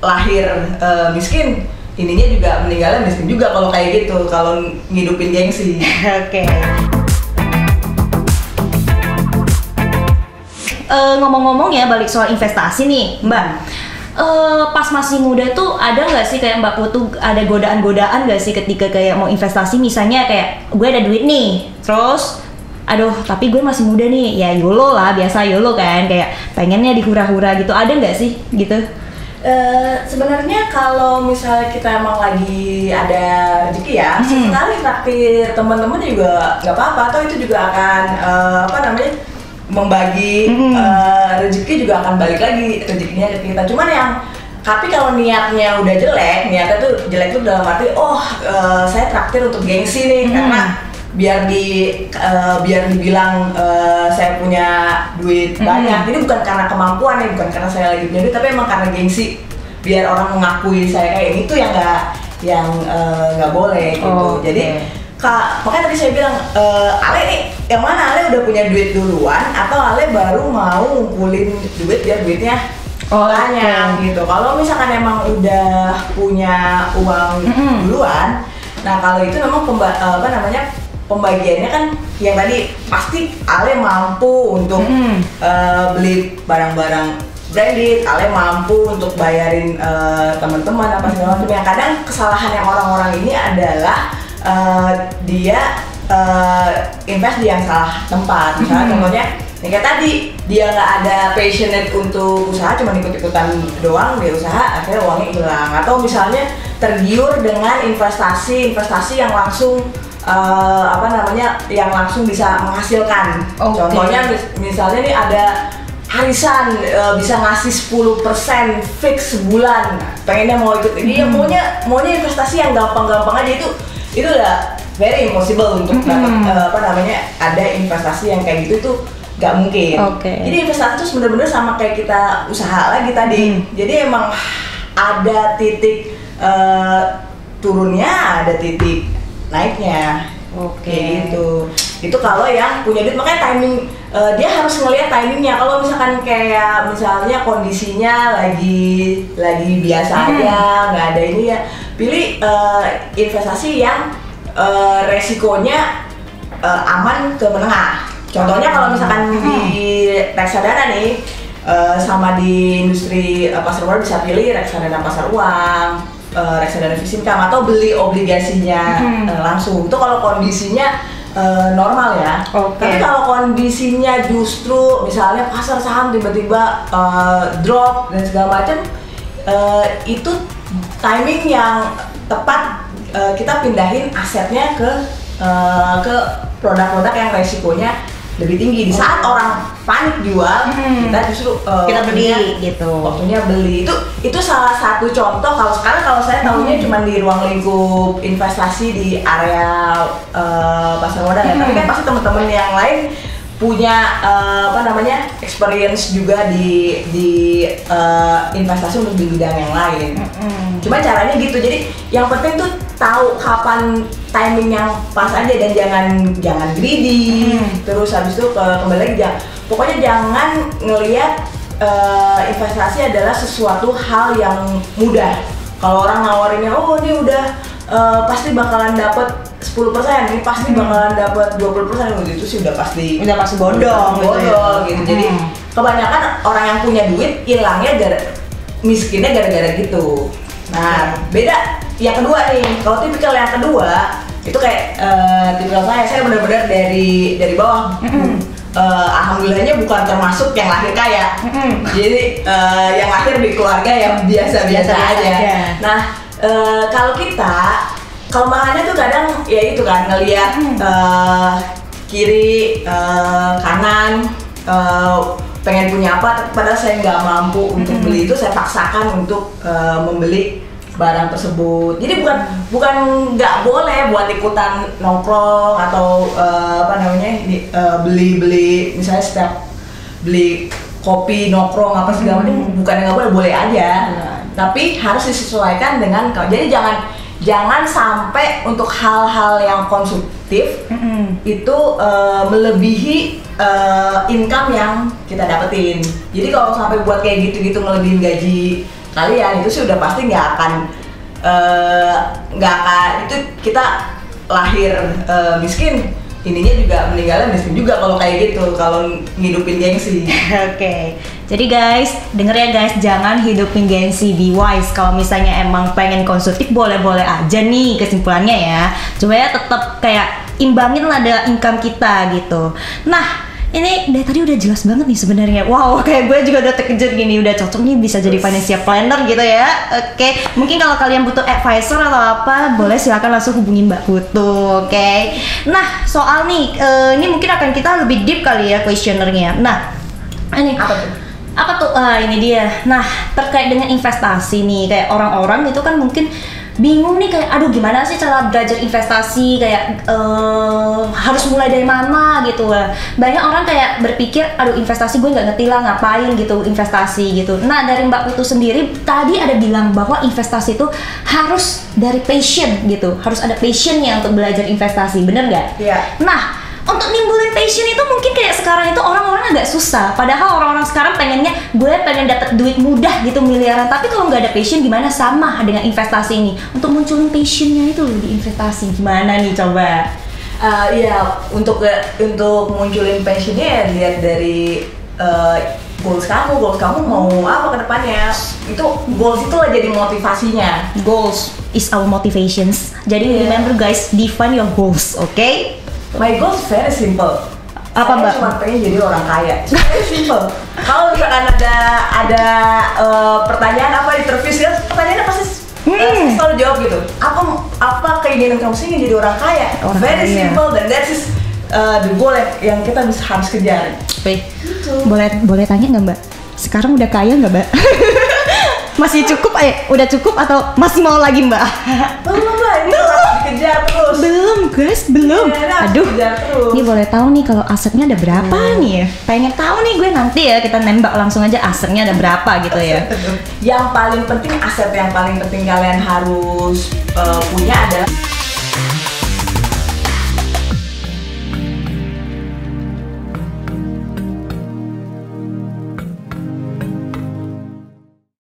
lahir miskin, ininya juga meninggalnya miskin juga kalau kayak gitu, kalau ngidupin gengsi. Oke. Ngomong-ngomong ya, balik soal investasi nih, Mbak. Pas masih muda tuh ada nggak sih kayak Mbak Putu ada godaan-godaan nggak sih ketika kayak mau investasi, misalnya kayak gue ada duit nih, terus aduh tapi gue masih muda nih, ya YOLO lah, biasa YOLO kan, kayak pengennya dihura-hura gitu, ada nggak sih gitu? Sebenarnya kalau misalnya kita emang lagi ada rezeki ya, sesekali traktir teman-teman juga nggak apa-apa, atau itu juga akan membagi rezeki juga akan balik lagi rezekinya ke kita. Cuman tapi kalau niatnya udah jelek, niatnya tuh jelek tuh dalam arti saya traktir untuk gengsi nih, karena biar dibilang saya punya duit banyak. Ini bukan karena kemampuan ya, bukan karena saya lagi punya duit, tapi emang karena gengsi, biar orang mengakui saya kayak itu yang nggak boleh gitu. Jadi makanya tadi saya bilang, Ale nih, yang mana Ale udah punya duit duluan atau Ale baru mau ngumpulin duit biar duitnya banyak gitu. Kalau misalkan emang udah punya uang duluan, nah kalau itu memang pembagiannya kan yang tadi pasti Ale mampu untuk beli barang-barang branded, Ale mampu untuk bayarin teman-teman apa segala macam. Yang kadang kesalahan yang orang-orang ini adalah dia invest di yang salah tempat. Misalnya contohnya kayak tadi, dia nggak ada passionate untuk usaha, cuma ikut-ikutan doang dia usaha, akhirnya uangnya hilang. Atau misalnya tergiur dengan investasi yang langsung yang langsung bisa menghasilkan. Contohnya misalnya nih ada arisan bisa ngasih 10% fix sebulan, pengennya mau ikut ini, maunya investasi yang gampang-gampang aja, itu udah very impossible untuk dapat ada investasi yang kayak gitu, itu nggak mungkin. Jadi investasi itu bener-bener sama kayak kita usaha lagi tadi. Jadi emang ada titik turunnya, ada titik naiknya. Gitu. Itu kalau yang punya duit, makanya timing dia harus ngelihat timingnya. Kalau misalkan misalnya kondisinya lagi biasa aja, nggak ada ini ya, pilih investasi yang resikonya aman ke menengah. Contohnya kalau misalkan di reksadana nih, sama di industri pasar uang bisa pilih reksadana pasar uang, reksadana fixed income, atau beli obligasinya langsung. Itu kalau kondisinya normal ya. Tapi kalau kondisinya justru misalnya pasar saham tiba-tiba drop dan segala macam, itu timing yang tepat kita pindahin asetnya ke produk-produk yang resikonya lebih tinggi. Di saat orang panik jual, kita justru kita beli gitu. Waktunya beli. Itu salah satu contoh. Kalau saya tahunya cuma di ruang lingkup investasi di area pasar modal ya. Tapi kan pasti teman-teman yang lain punya experience juga di investasi untuk di bidang yang lain. Cuma caranya gitu. Jadi yang penting tuh tahu kapan timing yang pas aja, dan jangan greedy. Terus habis itu kembali lagi, pokoknya jangan ngelihat investasi adalah sesuatu hal yang mudah. Kalau orang nawarinnya, ini udah pasti bakalan dapat 10%, ini pasti bakalan dapat 20%, itu sih udah pasti bodong gitu. Jadi kebanyakan orang yang punya duit hilangnya miskinnya gara-gara gitu. Nah, beda yang kedua nih. Kalau tipikal yang kedua itu kayak tipikal saya benar-benar dari bawah. Alhamdulillahnya bukan termasuk yang lahir kaya. Jadi yang lahir di keluarga yang biasa-biasa aja. Nah, kalau kelemahannya tuh kadang ya itu kan, ngelihat kiri kanan, pengen punya apa, padahal saya nggak mampu untuk beli itu, saya paksakan untuk membeli barang tersebut. Jadi bukan nggak boleh buat ikutan nongkrong atau beli misalnya setiap beli kopi nongkrong apa segala macam, bukannya nggak boleh aja. Tapi harus disesuaikan dengan jadi jangan sampai untuk hal-hal yang konsumtif itu melebihi income yang kita dapetin. Jadi kalau sampai buat kayak gitu-gitu ngelebihin gaji kalian itu sih udah pasti nggak akan itu kita lahir miskin, ininya juga meninggalnya miskin juga kalau kayak gitu, kalau ngidupin gengsi. Oke. Jadi guys, denger ya guys, jangan hidupin gengsi, be wise. Kalau misalnya emang pengen konsumtif boleh-boleh aja nih kesimpulannya ya. Coba ya tetap kayak imbangin lah ada income kita gitu. Nah, ini dari tadi udah jelas banget nih sebenarnya. Wow, kayak gue juga udah terkejut gini, udah cocok nih bisa jadi financial planner gitu ya. Oke, mungkin kalau kalian butuh advisor atau apa, boleh silakan langsung hubungin Mbak Putu. Oke. Nah, soal nih, ini mungkin akan kita lebih deep kali ya questionernya. Nah, ini apa tuh? Ini dia. Nah, terkait dengan investasi nih, kayak orang-orang itu kan mungkin bingung nih kayak aduh gimana sih cara belajar investasi, kayak harus mulai dari mana gitu. Banyak orang kayak berpikir aduh investasi gue nggak ngerti lah ngapain gitu investasi gitu. Nah dari Mbak Putu sendiri tadi ada bilang bahwa investasi itu harus dari passion gitu, harus ada passionnya untuk belajar investasi, bener nggak? Iya. Nah untuk nimbulin passion itu mungkin kayak sekarang itu orang-orang agak susah. Padahal orang-orang sekarang pengennya gue pengen dapat duit mudah gitu miliaran. Tapi kalau nggak ada passion gimana, sama dengan investasi ini. Untuk munculin passionnya itu di investasi gimana nih coba? Iya, untuk munculin passionnya ya lihat dari goals kamu mau apa ke depannya. Itu goals itu lah jadi motivasinya. Goals is our motivations. Jadi remember guys, define your goals, okay? My goals very simple. Apa Mbak? Saya cuma pengen jadi orang kaya. Very simple. Kalau misalkan ada pertanyaan apa di interview, pertanyaannya pasti selalu jawab gitu. Apa keinginan kamu sih ingin jadi orang kaya? Very simple, dan that is the goal yang kita harus kejar. Gitu. Boleh tanya nggak Mbak? Sekarang udah kaya nggak Mbak? Masih cukup udah cukup atau masih mau lagi Mbak? Belum lah, ini harus dikejar terus. Belum guys, belum. Ya, aduh, ini boleh tahu nih kalau asetnya ada berapa nih ya? Pengen tahu nih gue nanti ya, kita nembak langsung aja asetnya ada berapa gitu ya. Yang paling penting, aset yang paling penting kalian harus punya adalah